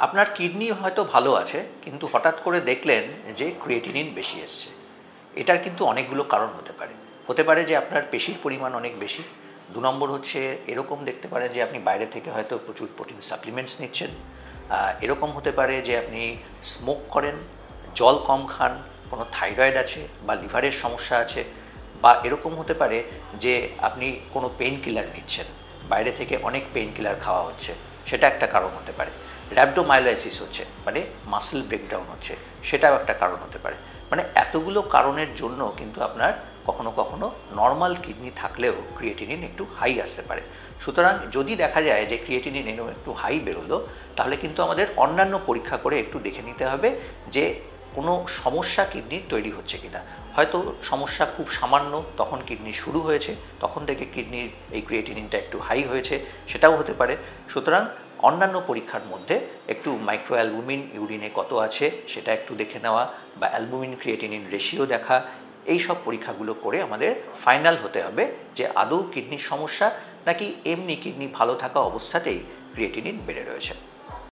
আপনার কিডনি হয়তো ভালো আছে, কিন্তু হঠাৎ করে দেখলেন যে ক্রিয়েটিনিন বেশি এসছে। এটার কিন্তু অনেকগুলো কারণ হতে পারে। হতে পারে যে আপনার পেশির পরিমাণ অনেক বেশি। ২ নম্বর হচ্ছে এরকম দেখতে পারেন যে আপনি বাইরে থেকে হয়তো প্রচুর প্রোটিন সাপ্লিমেন্টস নিচ্ছেন। এরকম হতে পারে যে আপনি স্মোক করেন, জল কম খান, কোনো থাইরয়েড আছে বা লিভারের সমস্যা আছে, বা এরকম হতে পারে যে আপনি কোনো পেইন কিলার নিচ্ছেন, বাইরে থেকে অনেক পেইন কিলার খাওয়া হচ্ছে, সেটা একটা কারণ হতে পারে। র্যাবডোমায়োলাইসিস হচ্ছে, মানে মাসেল ব্রেকডাউন হচ্ছে, সেটাও একটা কারণ হতে পারে। মানে এতগুলো কারণের জন্য কিন্তু আপনার কখনো কখনো নর্মাল কিডনি থাকলেও ক্রিয়েটিনিন একটু হাই আসতে পারে। সুতরাং যদি দেখা যায় যে ক্রিয়েটিনিন একটু হাই বেরোলো, তাহলে কিন্তু আমাদের অন্যান্য পরীক্ষা করে একটু দেখে নিতে হবে যে কোনো সমস্যা কিডনির তৈরি হচ্ছে কিনা। হয়তো সমস্যা খুব সামান্য, তখন কিডনি শুরু হয়েছে, তখন থেকে কিডনির এই ক্রিয়েটিনিনটা একটু হাই হয়েছে, সেটাও হতে পারে। সুতরাং অন্যান্য পরীক্ষার মধ্যে একটু মাইক্রো অ্যালবুমিন ইউরিনে কত আছে সেটা একটু দেখে নেওয়া, বা অ্যালবুমিন ক্রিয়েটিনিন রেশিও দেখা, এই সব পরীক্ষাগুলো করে আমাদের ফাইনাল হতে হবে যে আদৌ কিডনির সমস্যা নাকি এমনি কিডনি ভালো থাকা অবস্থাতেই ক্রিয়েটিনিন বেড়ে রয়েছে।